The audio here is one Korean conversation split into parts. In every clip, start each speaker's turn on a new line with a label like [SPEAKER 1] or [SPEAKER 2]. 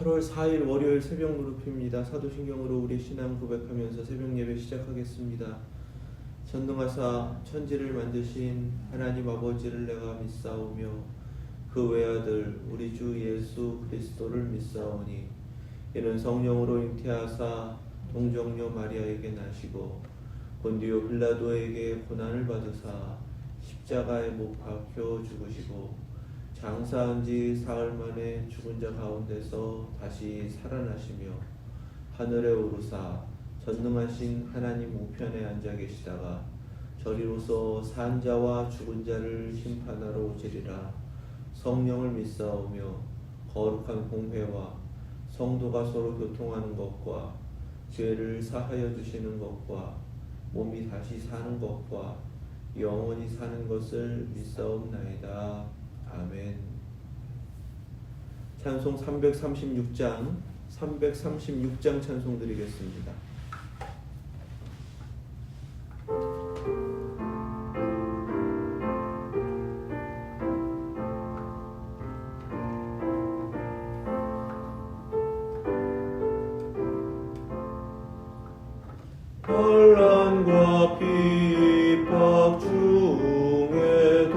[SPEAKER 1] 8월 4일 월요일 새벽 무릎입니다. 사도신경으로 우리 신앙 고백하면서 새벽 예배 시작하겠습니다. 전능하사 천지를 만드신 하나님 아버지를 내가 믿사오며 그 외아들 우리 주 예수 그리스도를 믿사오니 이는 성령으로 잉태하사 동정녀 마리아에게 나시고 본디오 빌라도에게 고난을 받으사 십자가에 못 박혀 죽으시고 장사한 지 사흘 만에 죽은 자 가운데서 다시 살아나시며 하늘에 오르사 전능하신 하나님 우편에 앉아 계시다가 저리로서 산 자와 죽은 자를 심판하러 오시리라. 성령을 믿사오며 거룩한 공회와 성도가 서로 교통하는 것과 죄를 사하여 주시는 것과 몸이 다시 사는 것과 영원히 사는 것을 믿사옵나이다. 아멘. 찬송 336장 찬송 드리겠습니다. 환난과 핍박 중에도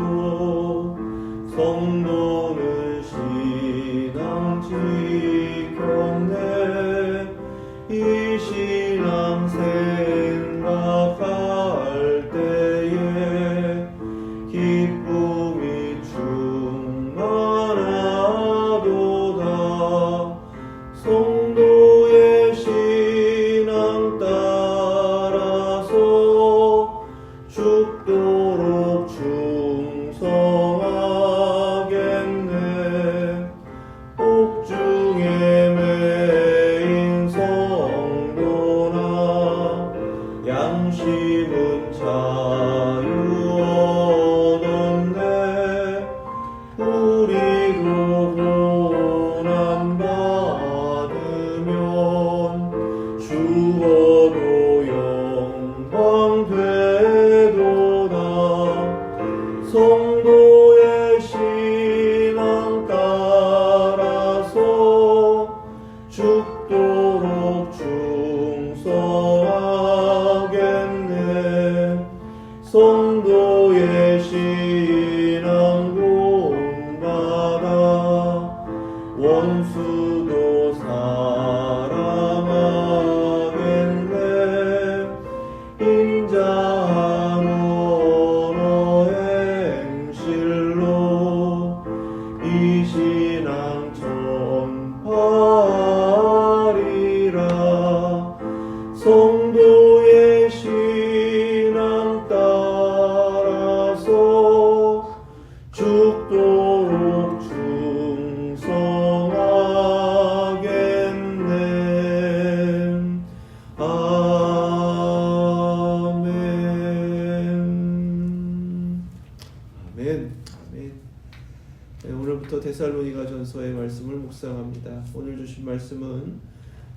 [SPEAKER 1] 성도는 신앙 지켰네. 이 신앙 생각할 때에 기쁨이 충만하도다. 성도의 신앙 따라서 죽도록 충성하겠네. 옥중에 매인 성도나 양심은 자유 얻었네. 우리도 고난 받으면 죽어도 영광 되도다. 성도의 신앙 따라서 죽도록 충성하겠네. 성도의 신앙 본받아 원수도 사랑하겠네. 인자한 언어 행실로 이 신앙 전파하리라. 성도의 신앙 따라서 죽도록 충성하겠네. 아멘. 아멘. 아멘. 네, 오늘부터 데살로니가 전서의 말씀을 묵상합니다. 오늘 주신 말씀은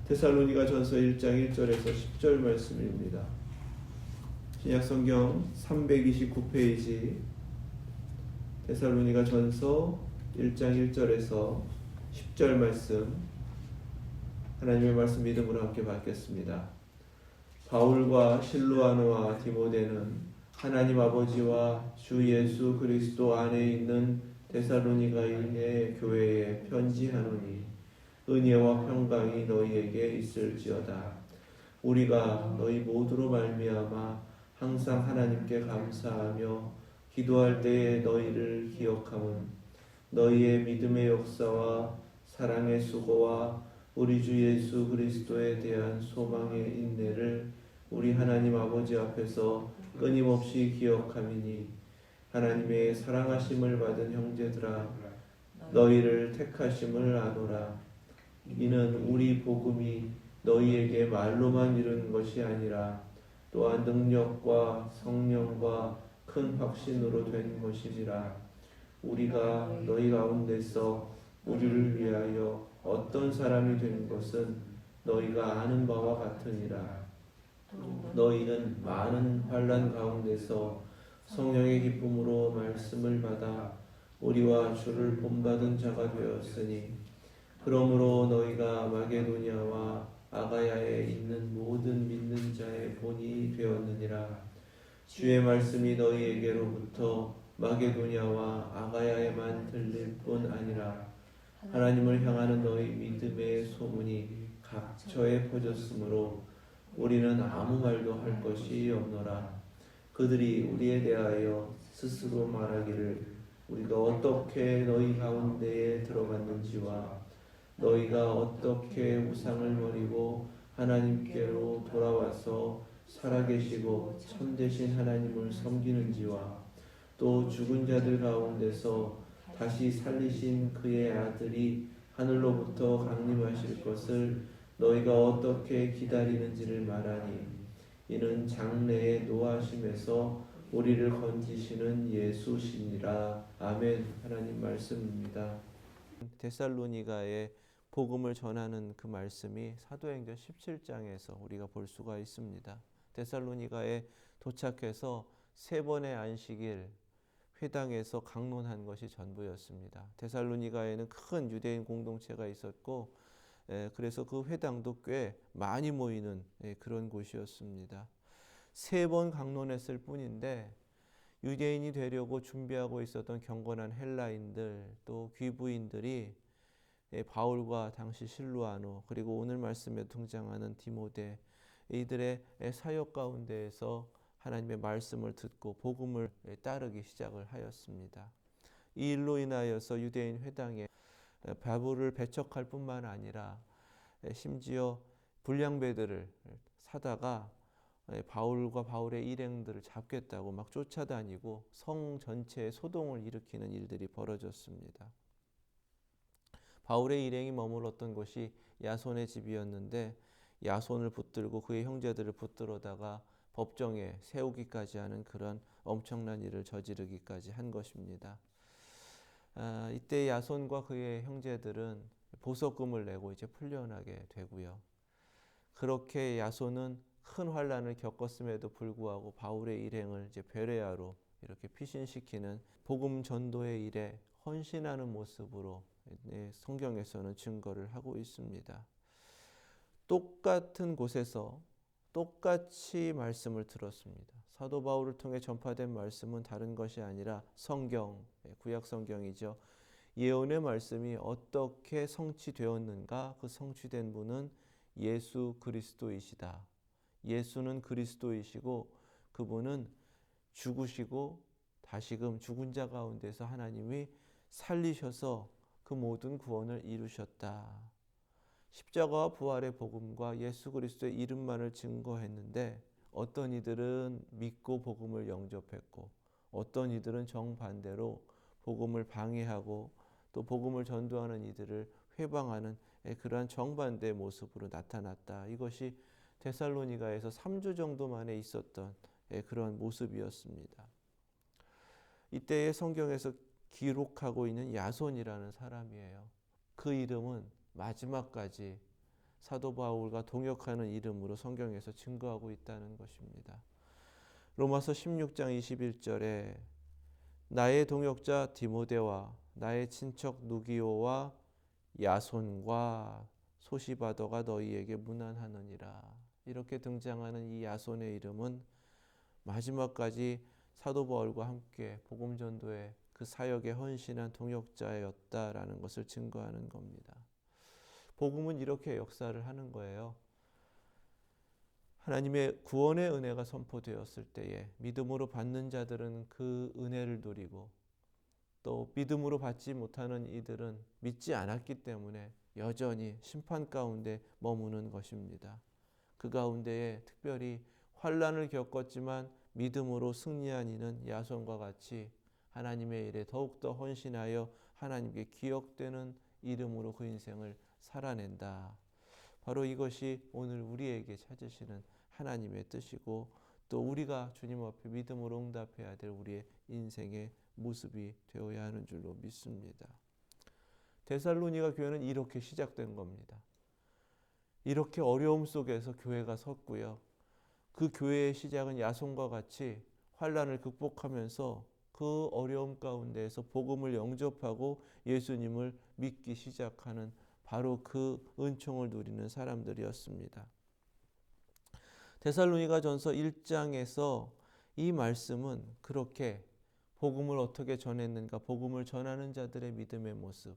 [SPEAKER 1] 데살로니가 전서 1장 1절에서 10절 말씀입니다. 신약성경 329페이지 데살로니가 전서 1장 1절에서 10절 말씀, 하나님의 말씀 믿음으로 함께 받겠습니다. 바울과 실루아노와 디모데는 하나님 아버지와 주 예수 그리스도 안에 있는 데살로니가의 교회에 편지하노니 은혜와 평강이 너희에게 있을지어다. 우리가 너희 모두로 말미암아 항상 하나님께 감사하며 기도할 때에 너희를 기억함은 너희의 믿음의 역사와 사랑의 수고와 우리 주 예수 그리스도에 대한 소망의 인내를 우리 하나님 아버지 앞에서 끊임없이 기억함이니 하나님의 사랑하심을 받은 형제들아 너희를 택하심을 아노라. 이는 우리 복음이 너희에게 말로만 이르는 것이 아니라 또한 능력과 성령과 큰 확신으로 된 것이니라. 우리가 너희 가운데서 우리를 위하여 어떤 사람이 된 것은 너희가 아는 바와 같으니라. 너희는 많은 환난 가운데서 성령의 기쁨으로 말씀을 받아 우리와 주를 본받은 자가 되었으니 그러므로 너희가 마게도냐와 아가야에 있는 모든 믿는 자의 본이 되었느니라. 주의 말씀이 너희에게로부터 마게도냐와 아가야에만 들릴 뿐 아니라 하나님을 향하는 너희 믿음의 소문이 각처에 퍼졌으므로 우리는 아무 말도 할 것이 없노라. 그들이 우리에 대하여 스스로 말하기를 우리가 어떻게 너희 가운데에 들어갔는지와 너희가 어떻게 우상을 버리고 하나님께로 돌아와서 살아계시고 참되신 하나님을 섬기는지와 또 죽은 자들 가운데서 다시 살리신 그의 아들이 하늘로부터 강림하실 것을 너희가 어떻게 기다리는지를 말하니 이는 장래의 노하심에서 우리를 건지시는 예수시니라. 아멘. 하나님 말씀입니다. 데살로니가에 복음을 전하는 그 말씀이 사도행전 17장에서 우리가 볼 수가 있습니다. 데살로니가에 도착해서 3번의 안식일 회당에서 강론한 것이 전부였습니다. 데살로니가에는 큰 유대인 공동체가 있었고 그래서 그 회당도 꽤 많이 모이는 그런 곳이었습니다. 3번 강론했을 뿐인데 유대인이 되려고 준비하고 있었던 경건한 헬라인들 또 귀부인들이 바울과 당시 실루아노 그리고 오늘 말씀에 등장하는 디모데 이들의 사역 가운데에서 하나님의 말씀을 듣고 복음을 따르기 시작을 하였습니다. 이 일로 인하여서 유대인 회당에 바울을 배척할 뿐만 아니라 심지어 불량배들을 사다가 바울과 바울의 일행들을 잡겠다고 막 쫓아다니고 성 전체에 소동을 일으키는 일들이 벌어졌습니다. 바울의 일행이 머물렀던 곳이 야손의 집이었는데 야손을 붙들고 그의 형제들을 붙들어다가 법정에 세우기까지 하는 그런 엄청난 일을 저지르기까지 한 것입니다. 이때 야손과 그의 형제들은 보석금을 내고 이제 풀려나게 되고요. 그렇게 야손은 큰 환난을 겪었음에도 불구하고 바울의 일행을 이제 베레아로 이렇게 피신시키는 복음 전도의 일에 헌신하는 모습으로 성경에서는 증거를 하고 있습니다. 똑같은 곳에서 똑같이 말씀을 들었습니다. 사도 바울을 통해 전파된 말씀은 다른 것이 아니라 성경, 구약 성경이죠. 예언의 말씀이 어떻게 성취되었는가? 그 성취된 분은 예수 그리스도이시다. 예수는 그리스도이시고 그분은 죽으시고 다시금 죽은 자 가운데서 하나님이 살리셔서 그 모든 구원을 이루셨다. 십자가와 부활의 복음과 예수 그리스도의 이름만을 증거했는데 어떤 이들은 믿고 복음을 영접했고 어떤 이들은 정반대로 복음을 방해하고 또 복음을 전도하는 이들을 회방하는 그러한 정반대의 모습으로 나타났다. 이것이 데살로니가에서 3주 정도 만에 있었던 그런 모습이었습니다. 이때의 성경에서 기록하고 있는 야손이라는 사람이에요. 그 이름은 마지막까지 사도 바울과 동역하는 이름으로 성경에서 증거하고 있다는 것입니다. 로마서 16장 21절에 나의 동역자 디모데와 나의 친척 누기오와 야손과 소시바더가 너희에게 문안하느니라. 이렇게 등장하는 이 야손의 이름은 마지막까지 사도 바울과 함께 복음 전도의 그 사역에 헌신한 동역자였다라는 것을 증거하는 겁니다. 복음은 이렇게 역사를 하는 거예요. 하나님의 구원의 은혜가 선포되었을 때에 믿음으로 받는 자들은 그 은혜를 누리고 또 믿음으로 받지 못하는 이들은 믿지 않았기 때문에 여전히 심판 가운데 머무는 것입니다. 그 가운데에 특별히 환난을 겪었지만 믿음으로 승리한 이는 야손과 같이 하나님의 일에 더욱더 헌신하여 하나님께 기억되는 이름으로 그 인생을 살아낸다. 바로 이것이 오늘 우리에게 찾으시는 하나님의 뜻이고 또 우리가 주님 앞에 믿음으로 응답해야 될 우리의 인생의 모습이 되어야 하는 줄로 믿습니다. 데살로니가 교회는 이렇게 시작된 겁니다. 이렇게 어려움 속에서 교회가 섰고요. 그 교회의 시작은 야손과 같이 환난을 극복하면서 그 어려움 가운데에서 복음을 영접하고 예수님을 믿기 시작하는 바로 그 은총을 누리는 사람들이었습니다. 데살로니가전서 1장에서 이 말씀은 그렇게 복음을 어떻게 전했는가, 복음을 전하는 자들의 믿음의 모습,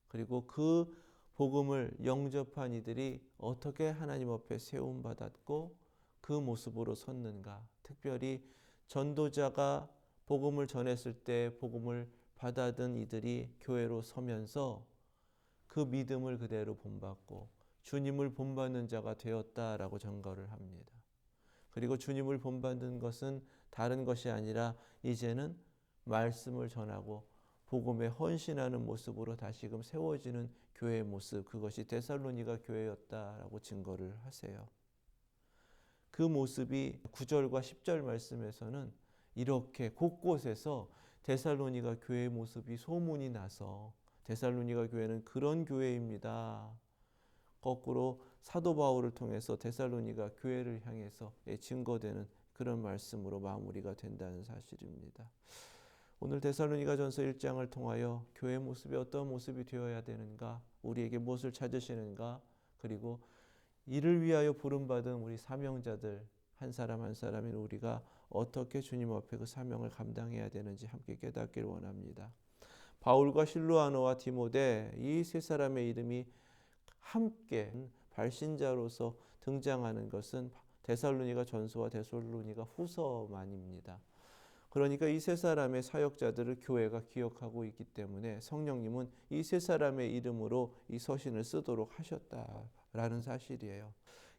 [SPEAKER 1] 그리고 그 복음을 영접한 이들이 어떻게 하나님 앞에 세움받았고 그 모습으로 섰는가, 특별히 전도자가 복음을 전했을 때 복음을 받아든 이들이 교회로 서면서 그 믿음을 그대로 본받고 주님을 본받는 자가 되었다라고 전거를 합니다. 그리고 주님을 본받는 것은 다른 것이 아니라 이제는 말씀을 전하고 복음에 헌신하는 모습으로 다시금 세워지는 교회의 모습, 그것이 데살로니가 교회였다라고 증거를 하세요. 그 모습이 9절과 10절 말씀에서는 이렇게 곳곳에서 데살로니가 교회의 모습이 소문이 나서 데살로니가 교회는 그런 교회입니다. 거꾸로 사도 바울을 통해서 데살로니가 교회를 향해서 증거되는 그런 말씀으로 마무리가 된다는 사실입니다. 오늘 데살로니가전서 1장을 통하여 교회의 모습이 어떤 모습이 되어야 되는가, 우리에게 무엇을 찾으시는가, 그리고 이를 위하여 부름받은 우리 사명자들 한 사람 한 사람인 우리가 어떻게 주님 앞에 그 사명을 감당해야 되는지 함께 깨닫길 원합니다. 바울과 실로아노와 디모데 이 세 사람의 이름이 함께 발신자로서 등장하는 것은 데살로니가 전서와 데살로니가 후서만입니다. 그러니까 이 세 사람의 사역자들을 교회가 기억하고 있기 때문에 성령님은 이 세 사람의 이름으로 이 서신을 쓰도록 하셨다라는 사실이에요.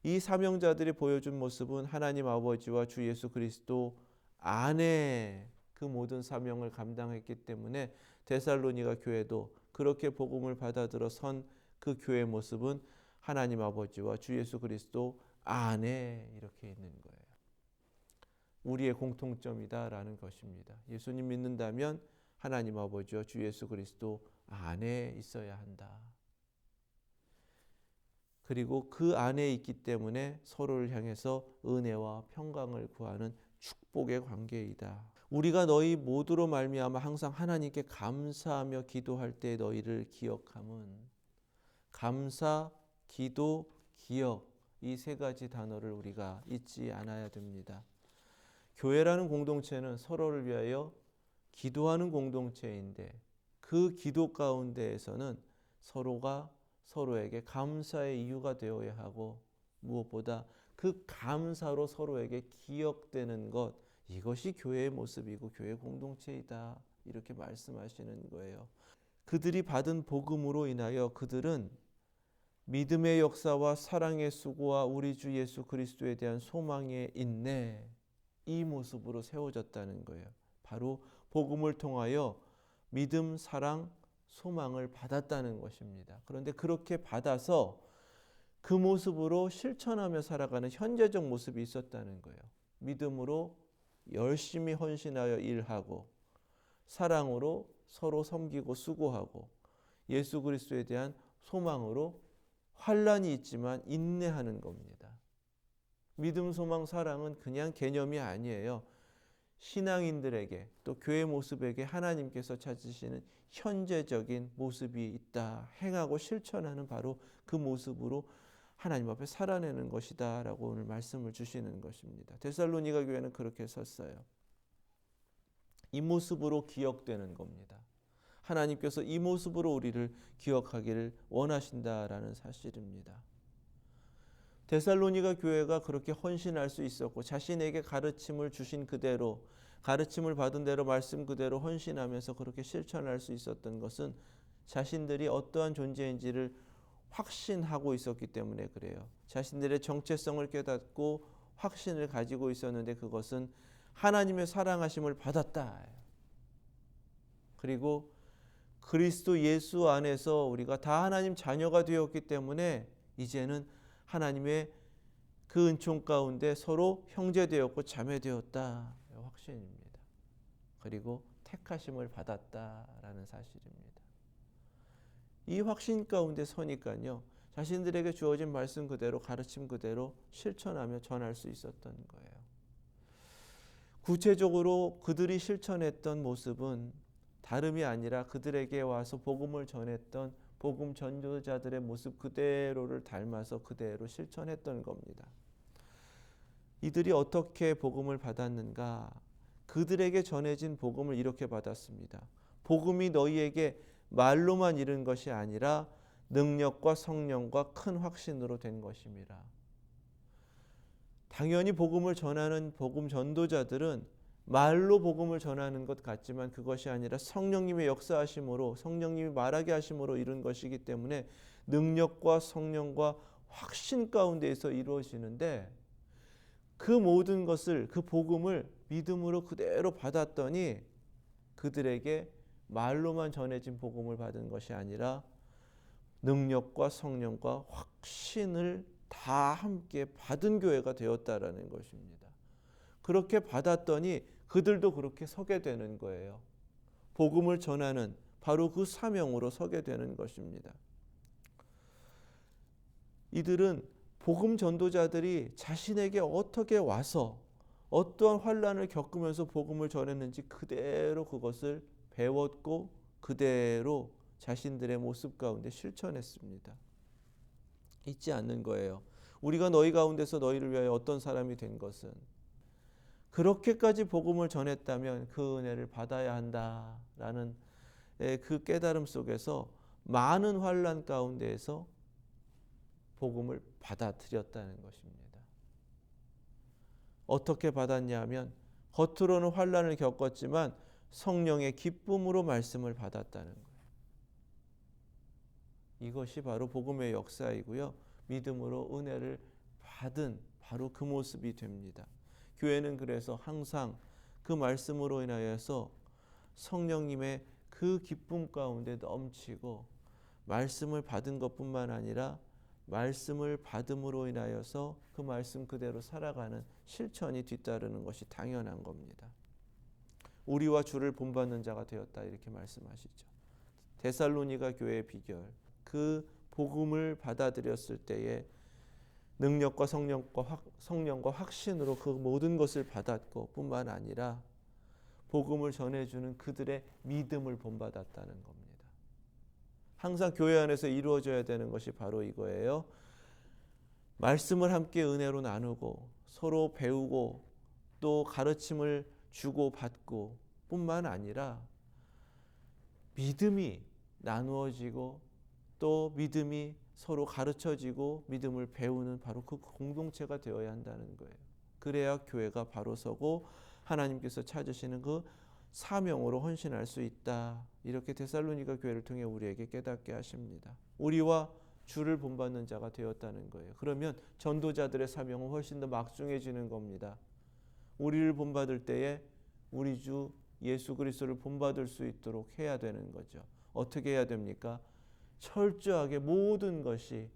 [SPEAKER 1] 이 사명자들이 보여준 모습은 하나님 아버지와 주 예수 그리스도 안에 그 모든 사명을 감당했기 때문에 데살로니가 교회도 그렇게 복음을 받아들여 선 그 교회의 모습은 하나님 아버지와 주 예수 그리스도 안에 이렇게 있는 거예요. 우리의 공통점이다라는 것입니다. 예수님 믿는다면 하나님 아버지와 주 예수 그리스도 안에 있어야 한다. 그리고 그 안에 있기 때문에 서로를 향해서 은혜와 평강을 구하는 축복의 관계이다. 우리가 너희 모두로 말미암아 항상 하나님께 감사하며 기도할 때 너희를 기억함은, 감사, 기도, 기억, 이 세 가지 단어를 우리가 잊지 않아야 됩니다. 교회라는 공동체는 서로를 위하여 기도하는 공동체인데 그 기도 가운데에서는 서로가 서로에게 감사의 이유가 되어야 하고, 무엇보다 그 감사로 서로에게 기억되는 것, 이것이 교회의 모습이고 교회 공동체이다, 이렇게 말씀하시는 거예요. 그들이 받은 복음으로 인하여 그들은 믿음의 역사와 사랑의 수고와 우리 주 예수 그리스도에 대한 소망의 인내, 이 모습으로 세워졌다는 거예요. 바로 복음을 통하여 믿음, 사랑, 소망을 받았다는 것입니다. 그런데 그렇게 받아서 그 모습으로 실천하며 살아가는 현재적 모습이 있었다는 거예요. 믿음으로 열심히 헌신하여 일하고, 사랑으로 서로 섬기고 수고하고, 예수 그리스도에 대한 소망으로 환난이 있지만 인내하는 겁니다. 믿음, 소망, 사랑은 그냥 개념이 아니에요. 신앙인들에게 또 교회 모습에게 하나님께서 찾으시는 현재적인 모습이 있다. 행하고 실천하는 바로 그 모습으로 하나님 앞에 살아내는 것이다 라고 오늘 말씀을 주시는 것입니다. 데살로니가 교회는 그렇게 섰어요. 이 모습으로 기억되는 겁니다. 하나님께서 이 모습으로 우리를 기억하기를 원하신다라는 사실입니다. 데살로니가 교회가 그렇게 헌신할 수 있었고 자신에게 가르침을 주신 그대로, 가르침을 받은 대로 말씀 그대로 헌신하면서 그렇게 실천할 수 있었던 것은 자신들이 어떠한 존재인지를 확신하고 있었기 때문에 그래요. 자신들의 정체성을 깨닫고 확신을 가지고 있었는데 그것은 하나님의 사랑하심을 받았다. 그리고 그리스도 예수 안에서 우리가 다 하나님 자녀가 되었기 때문에 이제는 하나님의 그 은총 가운데 서로 형제되었고 자매되었다. 확신입니다. 그리고 택하심을 받았다라는 사실입니다. 이 확신 가운데 서니까요, 자신들에게 주어진 말씀 그대로, 가르침 그대로 실천하며 전할 수 있었던 거예요. 구체적으로 그들이 실천했던 모습은 다름이 아니라 그들에게 와서 복음을 전했던 복음 전도자들의 모습 그대로를 닮아서 그대로 실천했던 겁니다. 이들이 어떻게 복음을 받았는가? 그들에게 전해진 복음을 이렇게 받았습니다. 복음이 너희에게 말로만 이른 것이 아니라 능력과 성령과 큰 확신으로 된 것임이라. 당연히 복음을 전하는 복음 전도자들은 말로 복음을 전하는 것 같지만 그것이 아니라 성령님의 역사하심으로, 성령님이 말하게 하심으로 이룬 것이기 때문에 능력과 성령과 확신 가운데에서 이루어지는데, 그 모든 것을, 그 복음을 믿음으로 그대로 받았더니 그들에게 말로만 전해진 복음을 받은 것이 아니라 능력과 성령과 확신을 다 함께 받은 교회가 되었다라는 것입니다. 그렇게 받았더니 그들도 그렇게 서게 되는 거예요. 복음을 전하는 바로 그 사명으로 서게 되는 것입니다. 이들은 복음 전도자들이 자신에게 어떻게 와서 어떠한 환난을 겪으면서 복음을 전했는지 그대로 그것을 배웠고 그대로 자신들의 모습 가운데 실천했습니다. 잊지 않는 거예요. 우리가 너희 가운데서 너희를 위하여 어떤 사람이 된 것은, 그렇게까지 복음을 전했다면 그 은혜를 받아야 한다라는 그 깨달음 속에서 많은 환난 가운데에서 복음을 받아들였다는 것입니다. 어떻게 받았냐 하면 겉으로는 환난을 겪었지만 성령의 기쁨으로 말씀을 받았다는 거예요. 이것이 바로 복음의 역사이고요. 믿음으로 은혜를 받은 바로 그 모습이 됩니다. 교회는 그래서 항상 그 말씀으로 인하여서 성령님의 그 기쁨 가운데 넘치고, 말씀을 받은 것뿐만 아니라 말씀을 받음으로 인하여서 그 말씀 그대로 살아가는 실천이 뒤따르는 것이 당연한 겁니다. 우리와 주를 본받는 자가 되었다, 이렇게 말씀하시죠. 데살로니가 교회의 비결, 그 복음을 받아들였을 때에 능력과 성령과 확신으로 그 모든 것을 받았고 뿐만 아니라 복음을 전해주는 그들의 믿음을 본받았다는 겁니다. 항상 교회 안에서 이루어져야 되는 것이 바로 이거예요. 말씀을 함께 은혜로 나누고 서로 배우고 또 가르침을 주고 받고 뿐만 아니라 믿음이 나누어지고 또 믿음이 서로 가르쳐지고 믿음을 배우는 바로 그 공동체가 되어야 한다는 거예요. 그래야 교회가 바로 서고 하나님께서 찾으시는 그 사명으로 헌신할 수 있다. 이렇게 데살로니가 교회를 통해 우리에게 깨닫게 하십니다. 우리와 주를 본받는 자가 되었다는 거예요. 그러면 전도자들의 사명은 훨씬 더 막중해지는 겁니다. 우리를 본받을 때에 우리 주 예수 그리스도를 본받을 수 있도록 해야 되는 거죠. 어떻게 해야 됩니까? 철저하게 모든 것이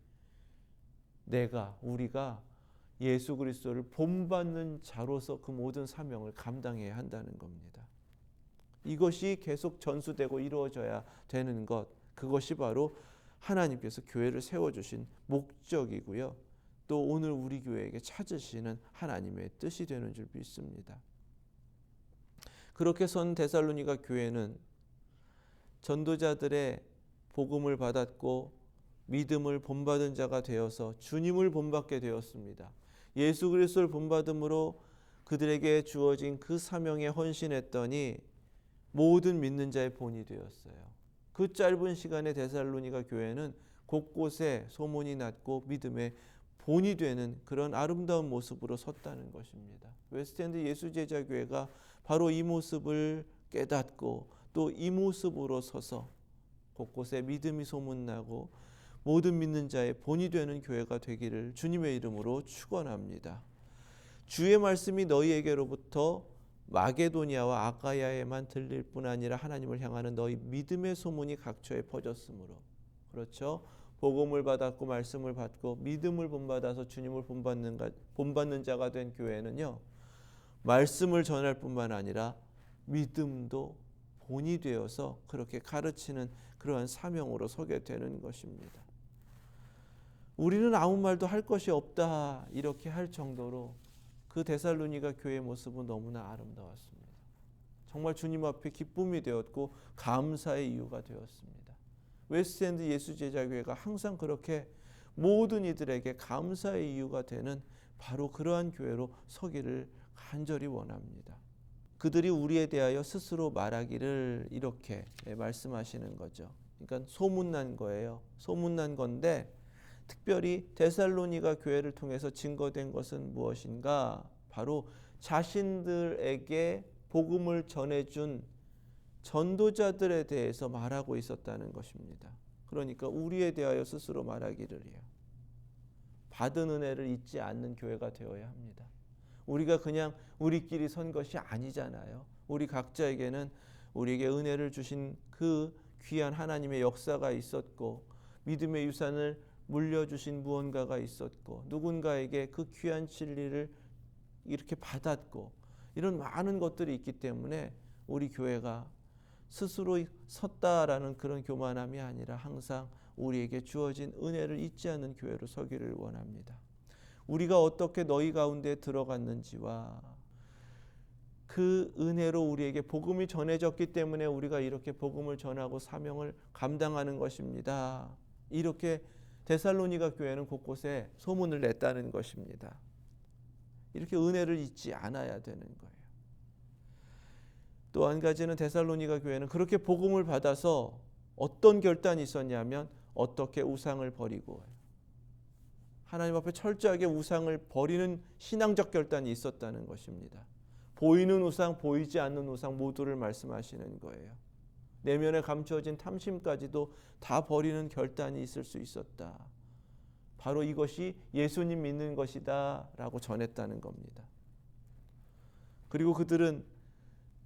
[SPEAKER 1] 우리가 예수 그리스도를 본받는 자로서 그 모든 사명을 감당해야 한다는 겁니다. 이것이 계속 전수되고 이루어져야 되는 것, 그것이 바로 하나님께서 교회를 세워주신 목적이고요. 또 오늘 우리 교회에게 찾으시는 하나님의 뜻이 되는 줄 믿습니다. 그렇게 선 데살로니가 교회는 전도자들의 복음을 받았고 믿음을 본받은 자가 되어서 주님을 본받게 되었습니다. 예수 그리스도를 본받음으로 그들에게 주어진 그 사명에 헌신했더니 모든 믿는 자의 본이 되었어요. 그 짧은 시간에 데살로니가 교회는 곳곳에 소문이 났고 믿음의 본이 되는 그런 아름다운 모습으로 섰다는 것입니다. 웨스트엔드 예수제자교회가 바로 이 모습을 깨닫고 또 이 모습으로 서서 곳곳에 믿음이 소문나고 모든 믿는 자의 본이 되는 교회가 되기를 주님의 이름으로 축원합니다. 주의 말씀이 너희에게로부터 마게도니아와 아가야에만 들릴 뿐 아니라 하나님을 향하는 너희 믿음의 소문이 각처에 퍼졌으므로. 그렇죠? 복음을 받았고 말씀을 받고 믿음을 본받아서 주님을 본받는 자가 된 교회는요, 말씀을 전할 뿐만 아니라 믿음도 본이 되어서 그렇게 가르치는 그러한 사명으로 서게 되는 것입니다. 우리는 아무 말도 할 것이 없다, 이렇게 할 정도로 그 데살로니가 교회의 모습은 너무나 아름다웠습니다. 정말 주님 앞에 기쁨이 되었고 감사의 이유가 되었습니다. 웨스트엔드 예수제자교회가 항상 그렇게 모든 이들에게 감사의 이유가 되는 바로 그러한 교회로 서기를 간절히 원합니다. 그들이 우리에 대하여 스스로 말하기를 이렇게 말씀하시는 거죠. 그러니까 소문난 거예요. 소문난 건데 특별히 데살로니가 교회를 통해서 증거된 것은 무엇인가? 바로 자신들에게 복음을 전해준 전도자들에 대해서 말하고 있었다는 것입니다. 그러니까 우리에 대하여 스스로 말하기를요. 받은 은혜를 잊지 않는 교회가 되어야 합니다. 우리가 그냥 우리끼리 선 것이 아니잖아요. 우리 각자에게는 우리에게 은혜를 주신 그 귀한 하나님의 역사가 있었고 믿음의 유산을 물려주신 무언가가 있었고 누군가에게 그 귀한 진리를 이렇게 받았고 이런 많은 것들이 있기 때문에 우리 교회가 스스로 섰다라는 그런 교만함이 아니라 항상 우리에게 주어진 은혜를 잊지 않는 교회로 서기를 원합니다. 우리가 어떻게 너희 가운데 들어갔는지와 그 은혜로 우리에게 복음이 전해졌기 때문에 우리가 이렇게 복음을 전하고 사명을 감당하는 것입니다. 이렇게 데살로니가 교회는 곳곳에 소문을 냈다는 것입니다. 이렇게 은혜를 잊지 않아야 되는 거예요. 또 한 가지는 데살로니가 교회는 그렇게 복음을 받아서 어떤 결단이 있었냐면 어떻게 우상을 버리고 하나님 앞에 철저하게 우상을 버리는 신앙적 결단이 있었다는 것입니다. 보이는 우상, 보이지 않는 우상 모두를 말씀하시는 거예요. 내면에 감추어진 탐심까지도 다 버리는 결단이 있을 수 있었다. 바로 이것이 예수님 믿는 것이다 라고 전했다는 겁니다. 그리고 그들은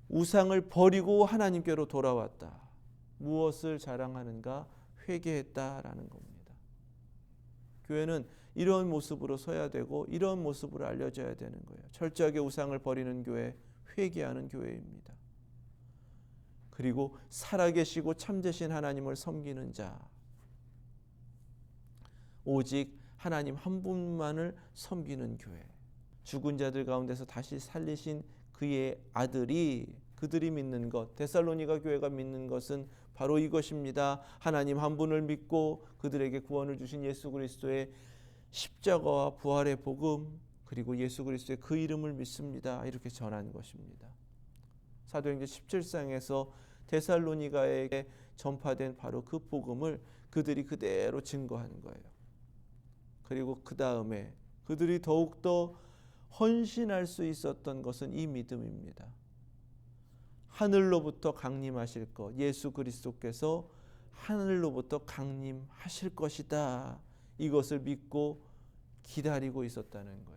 [SPEAKER 1] 우상을 버리고 하나님께로 돌아왔다. 무엇을 자랑하는가? 회개했다라는 겁니다. 교회는 이런 모습으로 서야 되고 이런 모습으로 알려져야 되는 거예요. 철저하게 우상을 버리는 교회, 회개하는 교회입니다. 그리고 살아계시고 참되신 하나님을 섬기는 자, 오직 하나님 한 분만을 섬기는 교회, 죽은 자들 가운데서 다시 살리신 그의 아들이 그들이 믿는 것, 데살로니가 교회가 믿는 것은 바로 이것입니다. 하나님 한 분을 믿고 그들에게 구원을 주신 예수 그리스도의 십자가와 부활의 복음, 그리고 예수 그리스도의 그 이름을 믿습니다. 이렇게 전한 것입니다. 사도행전 17장에서 데살로니가에게 전파된 바로 그 복음을 그들이 그대로 증거한 거예요. 그리고 그 다음에 그들이 더욱더 헌신할 수 있었던 것은 이 믿음입니다. 하늘로부터 강림하실 것, 예수 그리스도께서 하늘로부터 강림하실 것이다. 이것을 믿고 기다리고 있었다는 거예요.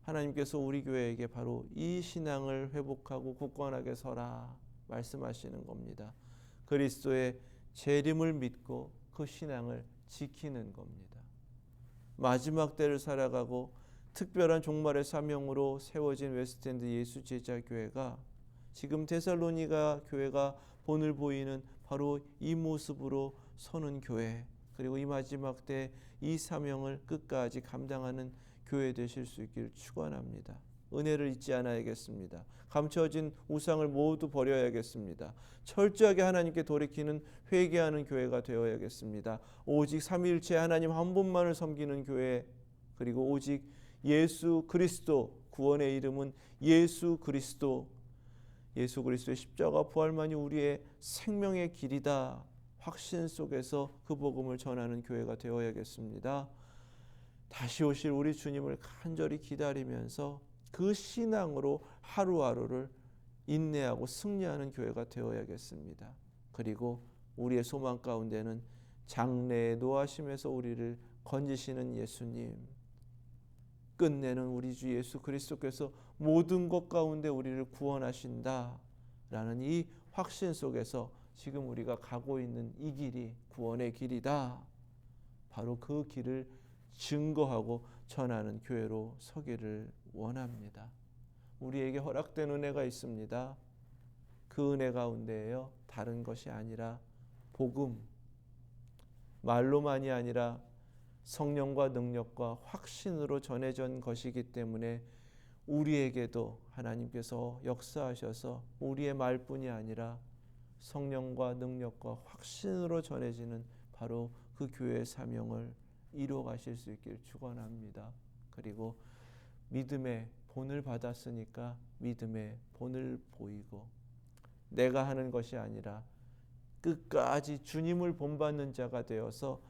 [SPEAKER 1] 하나님께서 우리 교회에게 바로 이 신앙을 회복하고 굳건하게 서라 말씀하시는 겁니다. 그리스도의 재림을 믿고 그 신앙을 지키는 겁니다. 마지막 때를 살아가고 특별한 종말의 사명으로 세워진 웨스트엔드 예수제자교회가 지금 데살로니가 교회가 본을 보이는 바로 이 모습으로 서는 교회, 그리고 이 마지막 때 이 사명을 끝까지 감당하는 교회 되실 수 있기를 축원합니다. 은혜를 잊지 않아야겠습니다. 감춰진 우상을 모두 버려야겠습니다. 철저하게 하나님께 돌이키는 회개하는 교회가 되어야겠습니다. 오직 삼위일체 하나님 한 분만을 섬기는 교회, 그리고 오직 예수 그리스도, 구원의 이름은 예수 그리스도, 예수 그리스도의 십자가 부활만이 우리의 생명의 길이다. 확신 속에서 그 복음을 전하는 교회가 되어야겠습니다. 다시 오실 우리 주님을 간절히 기다리면서 그 신앙으로 하루하루를 인내하고 승리하는 교회가 되어야겠습니다. 그리고 우리의 소망 가운데는 장래의 노하심에서 우리를 건지시는 예수님, 끝내는 우리 주 예수 그리스도께서 모든 것 가운데 우리를 구원하신다라는 이 확신 속에서 지금 우리가 가고 있는 이 길이 구원의 길이다. 바로 그 길을 증거하고 전하는 교회로 서기를 원합니다. 우리에게 허락된 은혜가 있습니다. 그 은혜 가운데에요, 다른 것이 아니라 복음, 말로만이 아니라 성령과 능력과 확신으로 전해진 것이기 때문에 우리에게도 하나님께서 역사하셔서 우리의 말뿐이 아니라 성령과 능력과 확신으로 전해지는 바로 그 교회의 사명을 이루어 가실 수 있길 축원합니다. 그리고 믿음의 본을 받았으니까 믿음의 본을 보이고 내가 하는 것이 아니라 끝까지 주님을 본받는 자가 되어서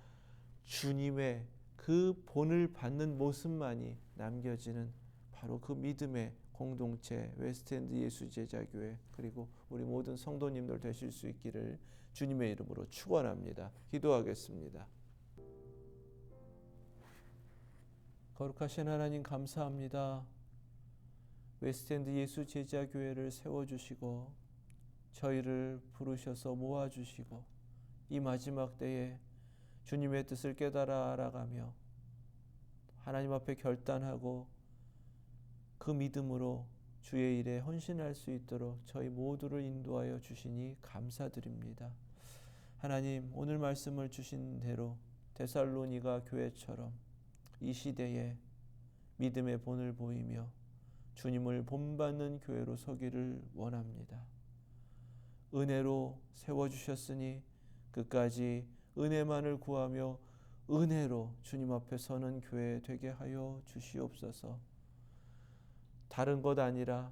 [SPEAKER 1] 주님의 그 본을 받는 모습만이 남겨지는 바로 그 믿음의 공동체 웨스트엔드 예수제자교회 그리고 우리 모든 성도님들 되실 수 있기를 주님의 이름으로 축원합니다. 기도하겠습니다. 거룩하신 하나님 감사합니다. 웨스트엔드 예수제자교회를 세워주시고 저희를 부르셔서 모아주시고 이 마지막 때에 주님의 뜻을 깨달아 알아가며 하나님 앞에 결단하고 그 믿음으로 주의 일에 헌신할 수 있도록 저희 모두를 인도하여 주시니 감사드립니다. 하나님 오늘 말씀을 주신 대로 데살로니가 교회처럼 이 시대에 믿음의 본을 보이며 주님을 본받는 교회로 서기를 원합니다. 은혜로 세워주셨으니 끝까지 은혜만을 구하며 은혜로 주님 앞에 서는 교회 되게 하여 주시옵소서. 다른 것 아니라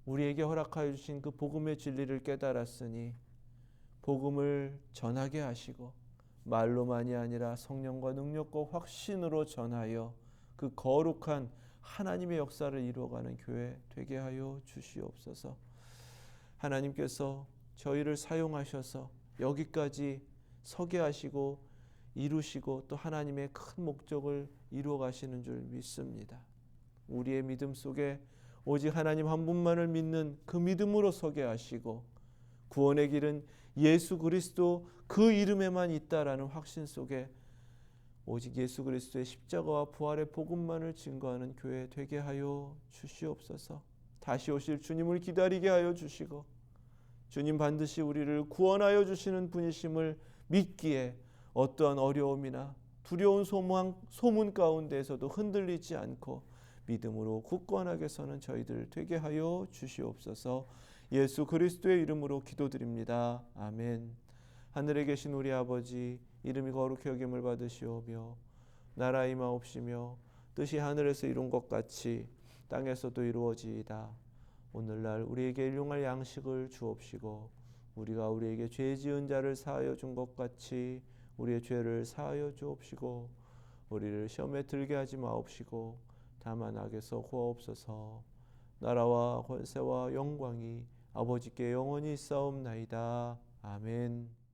[SPEAKER 1] 우리에게 허락하여 주신 그 복음의 진리를 깨달았으니 복음을 전하게 하시고 말로만이 아니라 성령과 능력과 확신으로 전하여 그 거룩한 하나님의 역사를 이루어가는 교회 되게 하여 주시옵소서. 하나님께서 저희를 사용하셔서 여기까지 서게 하시고 이루시고 또 하나님의 큰 목적을 이루어 가시는 줄 믿습니다. 우리의 믿음 속에 오직 하나님 한 분만을 믿는 그 믿음으로 서게 하시고 구원의 길은 예수 그리스도 그 이름에만 있다라는 확신 속에 오직 예수 그리스도의 십자가와 부활의 복음만을 증거하는 교회 되게 하여 주시옵소서. 다시 오실 주님을 기다리게 하여 주시고 주님 반드시 우리를 구원하여 주시는 분이심을 믿기에 어떠한 어려움이나 두려운 소문 가운데에서도 흔들리지 않고 믿음으로 굳건하게 서는 저희들 되게 하여 주시옵소서. 예수 그리스도의 이름으로 기도드립니다. 아멘. 하늘에 계신 우리 아버지 이름이 거룩히 여김을 받으시오며 나라 임하옵시며 뜻이 하늘에서 이룬 것 같이 땅에서도 이루어지이다. 오늘날 우리에게 일용할 양식을 주옵시고 우리가 우리에게 죄 지은 자를 사하여 준 것 같이 우리의 죄를 사하여 주옵시고 우리를 시험에 들게 하지 마옵시고 다만 악에서 구하옵소서. 나라와 권세와 영광이 아버지께 영원히 있사옵나이다. 아멘.